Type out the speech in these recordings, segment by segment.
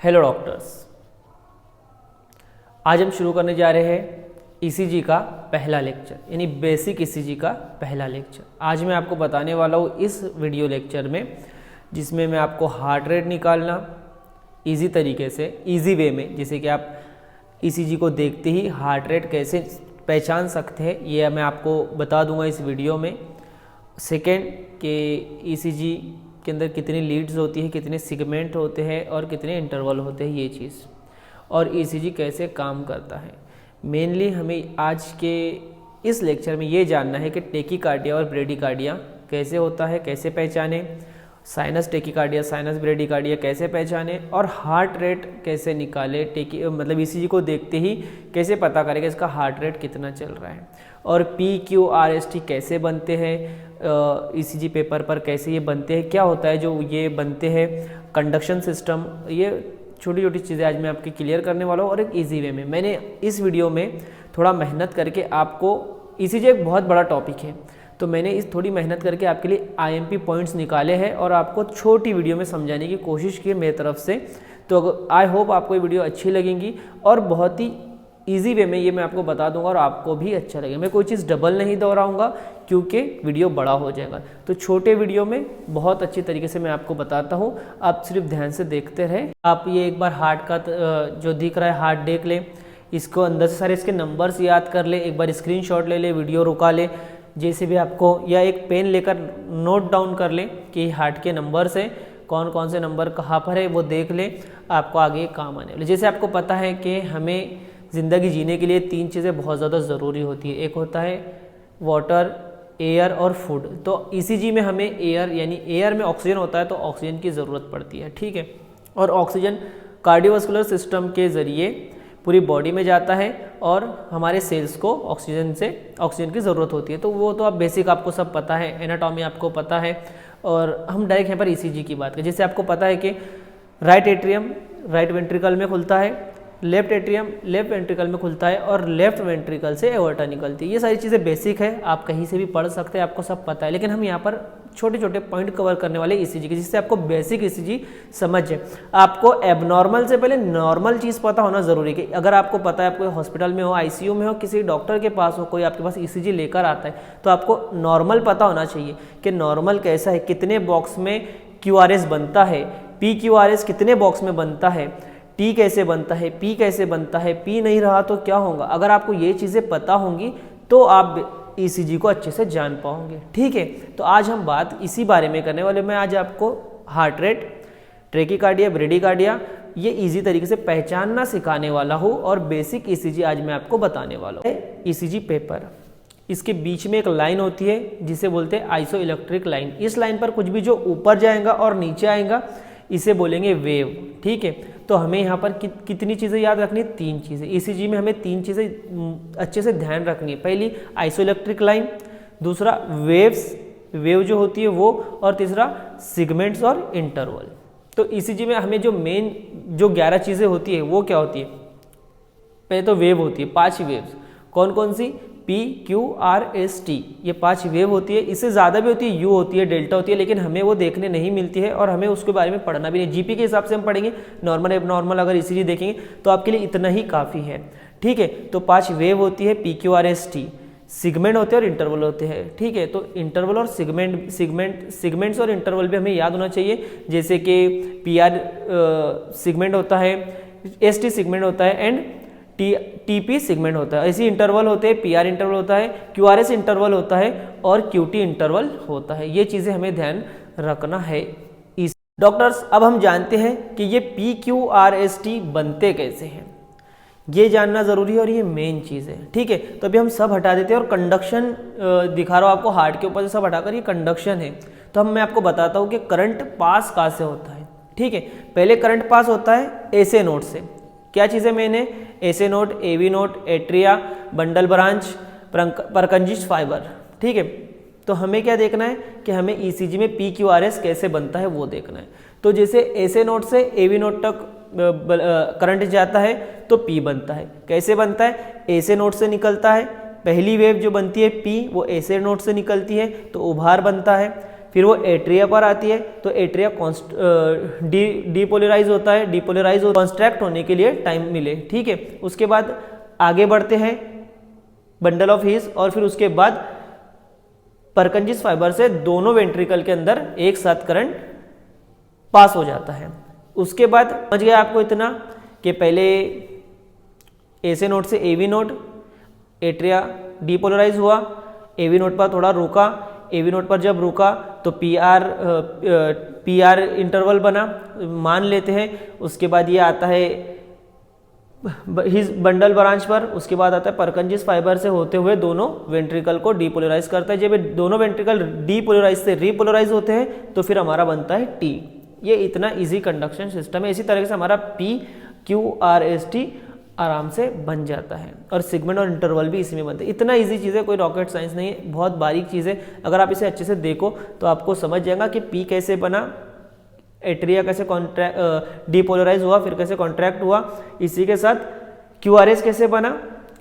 Hello doctors, आज हम शुरू करने जा रहे हैं ईसीजी का पहला लेक्चर यानी बेसिक ईसीजी का पहला लेक्चर। आज मैं आपको बताने वाला हूँ इस वीडियो लेक्चर में, जिसमें मैं आपको हार्ट रेट निकालना इजी तरीके से, इजी वे में, जैसे कि आप ईसीजी को देखते ही हार्ट रेट कैसे पहचान सकते हैं, ये मैं आपको बता दूंगा इस वीडियो में। सेकेंड कि ईसीजी के अंदर कितनी लीड्स होती है, कितने सेगमेंट होते हैं और कितने इंटरवल होते हैं, ये चीज़, और ईसीजी कैसे काम करता है। मेनली हमें आज के इस लेक्चर में ये जानना है कि टेकीकार्डिया और ब्रेडिकार्डिया कैसे होता है, कैसे पहचाने, साइनस टेकीकार्डिया, साइनस ब्रेडिकार्डिया कैसे पहचाने, और हार्ट रेट कैसे निकाले। मतलब ईसीजी को देखते ही कैसे पता करें कि इसका हार्ट रेट कितना चल रहा है, और PQRST कैसे बनते हैं, ईसीजी पेपर पर कैसे ये बनते हैं, क्या होता है जो ये बनते हैं, कंडक्शन सिस्टम, ये छोटी छोटी चीज़ें आज मैं आपके क्लियर करने वाला हूँ और एक इजी वे में। मैंने इस वीडियो में थोड़ा मेहनत करके आपको, ईसीजी एक बहुत बड़ा टॉपिक है, तो मैंने इस थोड़ी मेहनत करके आपके लिए IMP पॉइंट्स निकाले हैं और आपको छोटी वीडियो में समझाने की कोशिश की है मेरी तरफ से। तो आई होप आपको ये वीडियो अच्छी लगेंगी और बहुत ही ईजी वे में ये मैं आपको बता दूंगा और आपको भी अच्छा लगेगा। मैं कोई चीज़ डबल नहीं दोहराऊंगा क्योंकि वीडियो बड़ा हो जाएगा, तो छोटे वीडियो में बहुत अच्छी तरीके से मैं आपको बताता हूँ, आप सिर्फ ध्यान से देखते रहें। आप ये एक बार हार्ट का जो दिख रहा है हार्ट देख लें, इसको अंदर से सारे इसके नंबर्स याद कर ले, एक बार स्क्रीनशॉट ले ले, वीडियो रुका ले, जैसे भी आपको, या एक पेन लेकर नोट डाउन कर ले कि हार्ट के नंबर्स हैं, कौन कौन से नंबर कहाँ पर है वो देख ले, आपको आगे काम आने वाले। जैसे आपको पता है कि हमें ज़िंदगी जीने के लिए 3 चीज़ें बहुत ज़्यादा ज़रूरी होती है, एक होता है वाटर, एयर और फूड। तो ईसीजी में हमें एयर, यानी एयर में ऑक्सीजन होता है तो ऑक्सीजन की ज़रूरत पड़ती है, ठीक है, और ऑक्सीजन कार्डियोवास्कुलर सिस्टम के ज़रिए पूरी बॉडी में जाता है और हमारे सेल्स को ऑक्सीजन की ज़रूरत होती है। तो वो तो आप बेसिक आपको सब पता है, एनाटॉमी आपको पता है, और हम डायरेक्ट यहाँ पर ईसीजी की बात करें। जैसे आपको पता है कि राइट एट्रियम राइट वेंट्रिकल में खुलता है, लेफ्ट एट्रियम लेफ्ट वेंट्रिकल में खुलता है, और लेफ्ट वेंट्रिकल से एओर्टा निकलती है। ये सारी चीज़ें बेसिक है, आप कहीं से भी पढ़ सकते हैं, आपको सब पता है, लेकिन हम यहाँ पर छोटे छोटे पॉइंट कवर करने वाले ईसीजी के, जिससे आपको बेसिक ईसीजी समझ जाए। आपको एबनॉर्मल से पहले नॉर्मल चीज़ पता होना जरूरी है। कि अगर आपको पता है, आप कोई हॉस्पिटल में हो, ICU में हो, किसी डॉक्टर के पास हो, कोई आपके पास ईसीजी लेकर आता है, तो आपको नॉर्मल पता होना चाहिए कि नॉर्मल कैसा है, कितने बॉक्स में QRS बनता है, PQRS कितने बॉक्स में बनता है, T कैसे बनता है, P कैसे बनता है, P नहीं रहा तो क्या होगा। अगर आपको ये चीज़ें पता होंगी तो आप ईसीजी को अच्छे से जान पाओगे, ठीक है। तो आज हम बात इसी बारे में करने वाले। मैं आज आपको हार्ट रेट, ट्रेकीकार्डिया, ब्रेडिकार्डिया, ये इजी तरीके से पहचानना सिखाने वाला हूँ, और बेसिक ईसीजी आज मैं आपको बताने वाला हूँ। ईसीजी पेपर, इसके बीच में एक लाइन होती है जिसे बोलते हैं आइसो इलेक्ट्रिक लाइन। इस लाइन पर कुछ भी जो ऊपर जाएगा और नीचे आएगा इसे बोलेंगे वेव, ठीक है। तो हमें यहाँ पर कितनी चीज़ें याद रखनी है, 3 चीज़ें। ईसीजी में हमें 3 चीज़ें अच्छे से ध्यान रखनी है। पहली आइसो इलेक्ट्रिक लाइन, दूसरा वेव जो होती है वो, और तीसरा सेगमेंट्स और इंटरवल। तो ईसीजी में हमें जो मेन जो 11 चीज़ें होती है वो क्या होती है, पहले तो वेव होती है, 5 वेव्स। कौन कौन सी, PQRST, ये 5 वेव होती है। इससे ज़्यादा भी होती है, U होती है, डेल्टा होती है, लेकिन हमें वो देखने नहीं मिलती है और हमें उसके बारे में पढ़ना भी नहीं। जीपी के हिसाब से हम पढ़ेंगे, नॉर्मल एबनॉर्मल अगर ईसीजी देखेंगे तो आपके लिए इतना ही काफ़ी है, ठीक है। तो 5 वेव होती है, PQRST, सिगमेंट होते हैं और इंटरवल होते हैं, ठीक है। तो इंटरवल और सिगमेंट्स और इंटरवल भी हमें याद होना चाहिए। जैसे कि PR सिगमेंट होता है, ST सिगमेंट होता है, एंड TP सिगमेंट होता है। ऐसे इंटरवल होते हैं, PR इंटरवल होता है, QRS इंटरवल होता है, और QT इंटरवल होता है। ये चीज़ें हमें ध्यान रखना है। डॉक्टर्स, अब हम जानते हैं कि ये PQRST बनते कैसे हैं, ये जानना जरूरी है और ये मेन चीज़ है, ठीक है। तो अभी हम सब हटा देते हैं और कंडक्शन दिखा रहा हूँ आपको हार्ट के ऊपर से सब हटाकर, ये कंडक्शन है। तो मैं आपको बताता हूँ कि करंट पास कहाँ से होता है, ठीक है। पहले करंट पास होता है SA नोड से। क्या चीज़ें मेन है, SA node, AV node, atria, bundle branch, Purkinje fibre, ठीक है। तो हमें क्या देखना है कि हमें ईसीजी में PQRS कैसे बनता है वो देखना है। तो जैसे SA नोड से AV नोड तक करंट जाता है तो P बनता है। कैसे बनता है, SA नोड से निकलता है, पहली वेव जो बनती है P वो SA नोड से निकलती है तो उभार बनता है। फिर वो एट्रिया पर आती है, तो एट्रिया डीपोलराइज होता है, डीपोलराइज कॉन्स्ट्रैक्ट होने के लिए टाइम मिले, ठीक है। उसके बाद आगे बढ़ते हैं बंडल ऑफ हीस, और फिर उसके बाद परकंजिस फाइबर से दोनों वेंट्रिकल के अंदर एक साथ करंट पास हो जाता है। उसके बाद समझ गया आपको इतना कि पहले एसी नोड से एवी नोड, एट्रिया डीपोलराइज हुआ, एवी नोड पर थोड़ा रुका, एवी नोड पर जब रुका तो पीआर इंटरवल बना, मान लेते हैं। उसके बाद ये आता है हिज बंडल ब्रांच पर, उसके बाद आता है परकंजिस फाइबर से होते हुए दोनों वेंट्रिकल को डीपोलराइज करता है। जब दोनों वेंट्रिकल डीपोलराइज से रीपोलराइज होते हैं तो फिर हमारा बनता है टी। ये इतना इजी कंडक्शन सिस्टम है। इसी तरह से हमारा P Q R S T आराम से बन जाता है, और सिगमेंट और इंटरवल भी इसी में बनते हैं। इतना इजी चीज़ है, कोई रॉकेट साइंस नहीं है, बहुत बारीक चीज़ है। अगर आप इसे अच्छे से देखो तो आपको समझ जाएगा कि पी कैसे बना, एट्रिया कैसे डीपोलराइज हुआ, फिर कैसे कॉन्ट्रैक्ट हुआ, इसी के साथ क्यूआरएस कैसे बना,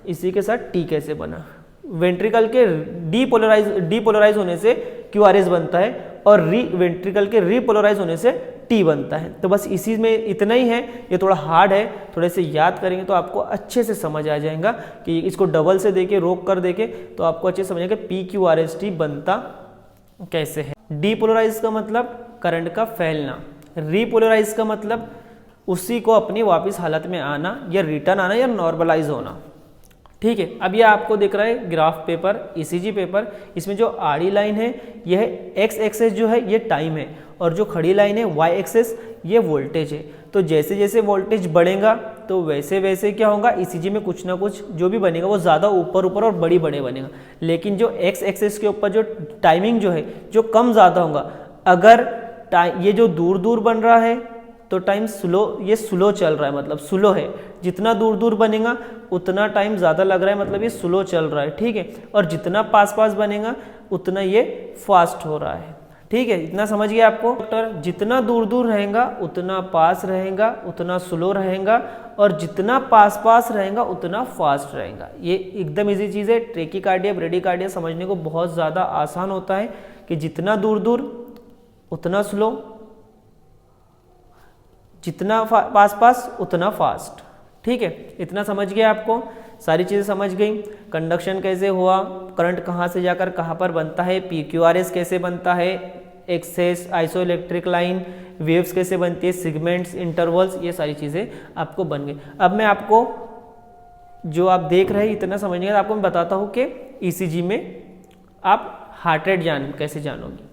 इसी के साथ टी कैसे बना। वेंट्रिकल के डीपोलराइज होने से क्यूआरएस बनता है, और वेंट्रिकल के रीपोलराइज होने से टी बनता है। तो बस इसी में इतना ही है। ये थोड़ा हार्ड है, थोड़े से याद करेंगे तो आपको अच्छे से समझ आ जाएगा कि इसको डबल से देके रोक कर देके तो आपको अच्छे से समझेगा P Q R S T बनता कैसे है। डीपोलराइज का मतलब करंट का फैलना, रीपोलराइज का मतलब उसी को अपनी वापस हालत में आना, या रिटर्न आना, या नॉर्मलाइज होना, ठीक है। अब ये आपको दिख रहा है ग्राफ पेपर, ईसीजी पेपर। इसमें जो आड़ी लाइन है यह एक्स एक्सेस जो है ये टाइम है, और जो खड़ी लाइन है वाई एक्सेस ये वोल्टेज है। तो जैसे जैसे वोल्टेज बढ़ेगा तो वैसे वैसे क्या होगा, ईसीजी में कुछ ना कुछ जो भी बनेगा वो ज़्यादा ऊपर ऊपर और बड़ी बड़े बनेगा। लेकिन जो एक्स एक्सेस के ऊपर जो टाइमिंग जो है जो कम ज़्यादा होगा, अगर ये जो दूर दूर बन रहा है तो टाइम स्लो, ये स्लो चल रहा है मतलब स्लो है। जितना दूर दूर बनेगा उतना टाइम ज़्यादा लग रहा है, मतलब ये स्लो चल रहा है, ठीक है। और जितना पास पास बनेगा उतना ये फास्ट हो रहा है, ठीक है। इतना समझ गया आपको डॉक्टर। जितना दूर दूर रहेगा उतना पास रहेगा, उतना स्लो रहेगा, और जितना पास पास रहेगा उतना फास्ट रहेगा। ये एकदम इजी चीज़ है। ट्रेकीकार्डिया ब्रेडीकार्डिया समझने को बहुत ज़्यादा आसान होता है कि जितना दूर दूर उतना स्लो, जितना पास पास उतना फास्ट, ठीक है। इतना समझ गया आपको, सारी चीज़ें समझ गई। कंडक्शन कैसे हुआ, करंट कहाँ से जाकर कहाँ पर बनता है, पी क्यू आर एस कैसे बनता है, एक्सेस आइसोइलेक्ट्रिक लाइन, वेव्स कैसे बनती है, सिगमेंट्स, इंटरवल्स, ये सारी चीज़ें आपको बन गई। अब मैं आपको जो आप देख रहे हैं इतना समझने का आपको मैं बताता हूँ कि ईसीजी में आप हार्ट रेट कैसे जानोगे,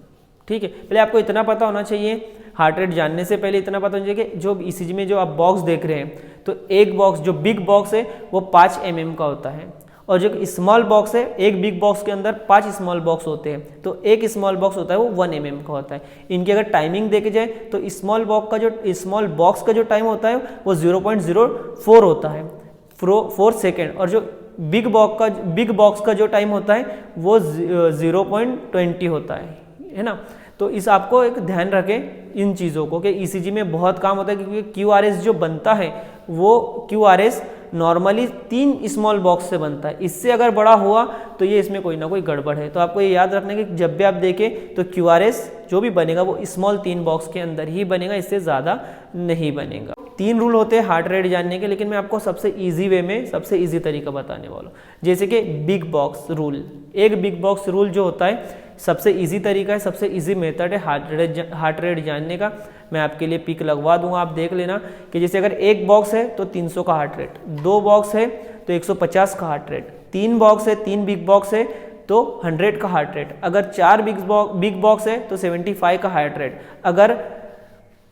ठीक है। पहले आपको इतना पता होना चाहिए, हार्ट रेट जानने से पहले इतना पता होना चाहिए कि जो ईसीजी में जो आप बॉक्स देख रहे हैं तो एक बॉक्स जो बिग बॉक्स है वो 5 mm का होता है, और जो स्मॉल बॉक्स है एक बिग बॉक्स के अंदर 5 स्मॉल बॉक्स होते हैं, तो एक स्मॉल बॉक्स होता है वो 1 mm का होता है। इनकी अगर टाइमिंग देखी जाए तो स्मॉल बॉक्स का जो टाइम होता है वो 0.04 होता है, 4 सेकेंड, और जो बिग बॉक्स का जो टाइम होता है वो 0.20 होता है ना। तो इस आपको एक ध्यान रखें इन चीज़ों को कि ईसीजी में बहुत काम होता है, क्योंकि क्यूआरएस जो बनता है वो क्यूआरएस नॉर्मली 3 स्मॉल बॉक्स से बनता है। इससे अगर बड़ा हुआ तो ये इसमें कोई ना कोई गड़बड़ है। तो आपको ये याद रखना है कि जब भी आप देखें तो क्यूआरएस जो भी बनेगा वो स्मॉल 3 बॉक्स के अंदर ही बनेगा, इससे ज़्यादा नहीं बनेगा। 3 रूल होते हैं हार्ट रेट जानने के, लेकिन मैं आपको सबसे ईजी वे में सबसे ईजी तरीका बताने वाला हूँ। जैसे कि बिग बॉक्स रूल, एक बिग बॉक्स रूल जो होता है सबसे इजी तरीका है, सबसे इजी मेथड है हार्ट रेट जानने का। मैं आपके लिए पिक लगवा दूंगा, आप देख लेना कि जैसे अगर एक बॉक्स है तो 300 का हार्ट रेट, 2 बॉक्स है तो 150 का हार्ट रेट, 3 बॉक्स है, 3 बिग बॉक्स है तो 100 का हार्ट रेट, अगर 4 बिग बॉक्स है तो 75 का हार्ट रेट, अगर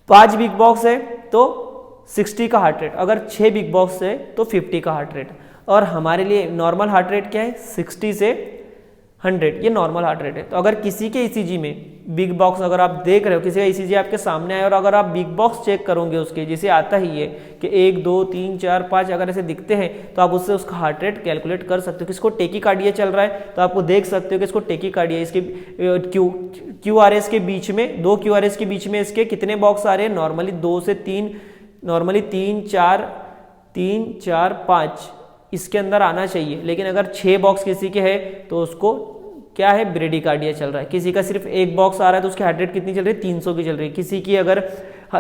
5 बिग बॉक्स है तो 60 का हार्ट रेट, अगर 6 बिग बॉक्स है तो 50 का हार्ट रेट। और हमारे लिए नॉर्मल हार्ट रेट क्या है, 60 से 100, ये नॉर्मल हार्ट रेट है। तो अगर किसी के ईसीजी में बिग बॉक्स अगर आप देख रहे हो, किसी का ईसीजी आपके सामने आया और अगर आप बिग बॉक्स चेक करोगे उसके, जैसे आता ही है कि 1 2 3 4 5 अगर ऐसे दिखते हैं तो आप उससे उसका हार्ट रेट कैलकुलेट कर सकते हो। किसको टेकीकार्डिया चल रहा है तो आपको देख सकते हो कि इसको टेकीकार्डिया, इसके क्यूआरएस के बीच में, 2 क्यूआरएस के बीच में इसके कितने बॉक्स आ रहे हैं, नॉर्मली 2 से 3, नॉर्मली 3 4 5 इसके अंदर आना चाहिए। लेकिन अगर 6 बॉक्स किसी के है तो उसको क्या है, ब्रेडिकार्डिया चल रहा है। किसी का सिर्फ एक बॉक्स आ रहा है तो उसकी हार्ट रेट कितनी चल रही है, 300 की चल रही है। किसी की अगर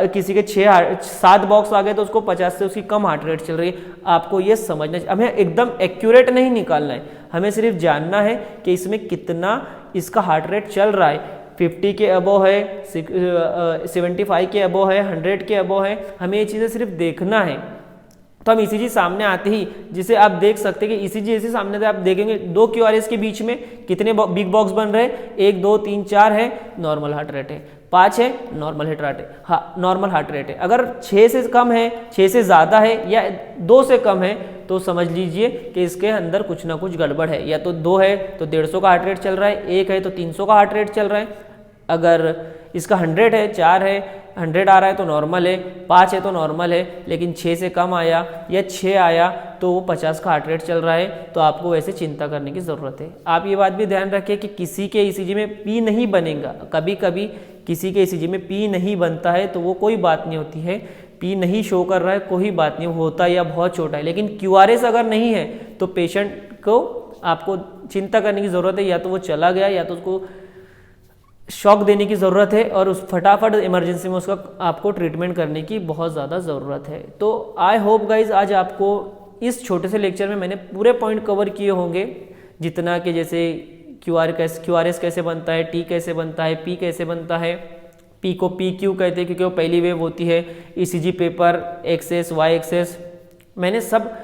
किसी के 7 बॉक्स आ गए तो उसको 50 से उसकी कम हार्ट रेट चल रही है। आपको ये समझना चाहिए, हमें एकदम एक्यूरेट नहीं निकालना है, हमें सिर्फ जानना है कि इसमें कितना इसका हार्ट रेट चल रहा है। 50 के अबव है, 75 के अबव है, 100 के अबव है, हमें ये चीज़ें सिर्फ देखना है। तो हम ईसीजी सामने आते ही, जिसे आप देख सकते हैं कि ईसीजी ऐसे सामने से आप देखेंगे 2 क्यूआरएस के बीच में कितने बिग बॉक्स बन रहे हैं, 1 2 3 4 है, नॉर्मल हार्ट रेट है, 5 है, नॉर्मल हार्ट रेट है, हाँ नॉर्मल हार्ट रेट है। अगर 6 से कम है, 6 से ज़्यादा है या 2 से कम है तो समझ लीजिए कि इसके अंदर कुछ ना कुछ गड़बड़ है। या तो 2 है तो 150 का हार्ट रेट चल रहा है, 1 है तो 300 का हार्ट रेट चल रहा है। अगर इसका 100 है, 4 है, 100 आ रहा है तो नॉर्मल है, 5 है तो नॉर्मल है, लेकिन 6 से कम आया या 6 आया तो वो 50 का हार्ट रेट चल रहा है, तो आपको वैसे चिंता करने की ज़रूरत है। आप ये बात भी ध्यान रखें कि किसी के ईसीजी में पी नहीं बनेगा, कभी कभी किसी के ईसीजी में पी नहीं बनता है तो वो कोई बात नहीं होती है, पी नहीं शो कर रहा है कोई बात नहीं होता या बहुत छोटा है। लेकिन क्यूआरएस अगर नहीं है तो पेशेंट को आपको चिंता करने की ज़रूरत है, या तो वो चला गया या तो उसको शॉक देने की ज़रूरत है और उस फटाफट इमरजेंसी में उसका आपको ट्रीटमेंट करने की बहुत ज़्यादा ज़रूरत है। तो आई होप गाइज आज आपको इस छोटे से लेक्चर में मैंने पूरे पॉइंट कवर किए होंगे, जितना कि जैसे क्यूआरएस कैसे बनता है, टी कैसे बनता है, पी कैसे बनता है। पी को पी क्यू कहते हैं क्योंकि वो पहली वेव होती है, ECG paper, axis, y axis, मैंने सब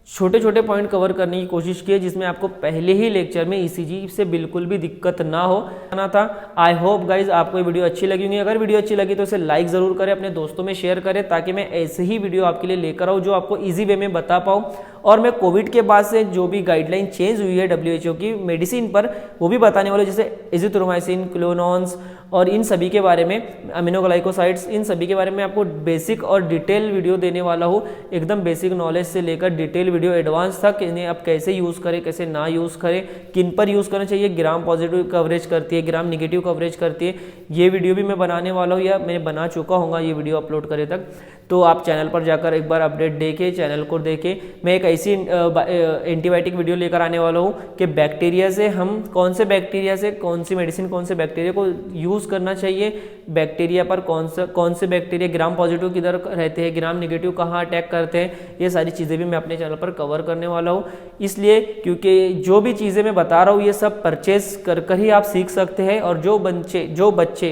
छोटे छोटे पॉइंट कवर करने की कोशिश की है, जिसमें आपको पहले ही लेक्चर में ईसीजी से बिल्कुल भी दिक्कत ना हो ना था। आई होप गाइज आपको ये वीडियो अच्छी लगी होगी। अगर वीडियो अच्छी लगी तो इसे लाइक ज़रूर करें, अपने दोस्तों में शेयर करें, ताकि मैं ऐसे ही वीडियो आपके लिए लेकर आऊँ जो आपको ईजी वे में बता पाऊँ। और मैं कोविड के बाद से जो भी गाइडलाइन चेंज हुई है WHO की मेडिसिन पर, वो भी बताने वाले, जैसे एजिथ्रोमाइसिन, क्लोनॉन्स और इन सभी के बारे में, अमीनोग्लाइकोसाइड्स, इन सभी के बारे में आपको बेसिक और डिटेल वीडियो देने वाला हूँ। एकदम बेसिक नॉलेज से लेकर डिटेल वीडियो एडवांस तक, इन्हें आप कैसे यूज़ करें, कैसे ना यूज़ करें, किन पर यूज़ करना चाहिए, ग्राम पॉजिटिव कवरेज करती है, ग्राम निगेटिव कवरेज करती है, ये वीडियो भी मैं बनाने वाला हूँ या मैं बना चुका हूँ ये वीडियो अपलोड करे तक। तो आप चैनल पर जाकर एक बार अपडेट देखें, चैनल को देखें। मैं एक ऐसी एंटीबायोटिक वीडियो लेकर आने वाला हूँ कि बैक्टीरिया से हम कौन से बैक्टीरिया से कौन सी मेडिसिन, कौन से बैक्टीरिया को यूज़ करना चाहिए, बैक्टीरिया पर कौन से बैक्टीरिया ग्राम पॉजिटिव किधर रहते हैं, ग्राम निगेटिव कहाँ अटैक करते हैं, ये सारी चीज़ें भी मैं अपने चैनल पर कवर करने वाला हूँ। इसलिए क्योंकि जो भी चीज़ें मैं बता रहा हूँ ये सब परचेज कर ही आप सीख सकते हैं। और जो बच्चे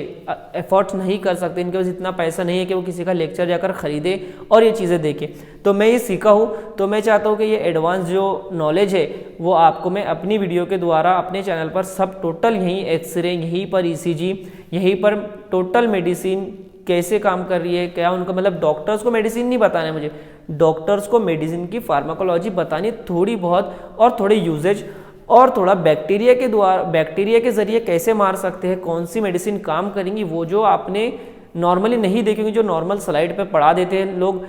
एफर्ट्स नहीं कर सकते, इनके पास इतना पैसा नहीं है कि वो किसी का लेक्चर जाकर खरीदे और ये चीज़ें देखें, तो मैं ये सीखा हूँ, तो मैं चाहता हूँ कि ये एडवांस जो नॉलेज है वो आपको मैं अपनी वीडियो के द्वारा अपने चैनल पर सब टोटल, यहीं एक्सरे, यहीं पर ईसीजी, यहीं पर टोटल मेडिसिन कैसे काम कर रही है, क्या उनका मतलब, डॉक्टर्स को मेडिसिन नहीं बताना है मुझे, डॉक्टर्स को मेडिसिन की फार्माकोलॉजी बतानी थोड़ी बहुत, और थोड़े यूजेज, और थोड़ा बैक्टीरिया के जरिए कैसे मार सकते हैं, कौन सी मेडिसिन काम करेंगी, वो जो आपने नॉर्मली नहीं देखेंगे, जो नॉर्मल स्लाइड पे पढ़ा देते हैं लोग,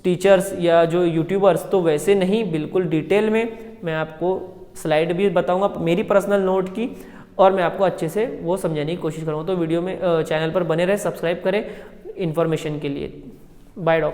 टीचर्स या जो यूट्यूबर्स, तो वैसे नहीं, बिल्कुल डिटेल में मैं आपको स्लाइड भी बताऊंगा मेरी पर्सनल नोट की, और मैं आपको अच्छे से वो समझाने की कोशिश करूँगा। तो वीडियो में चैनल पर बने रहे, सब्सक्राइब करें इन्फॉर्मेशन के लिए। By doctor.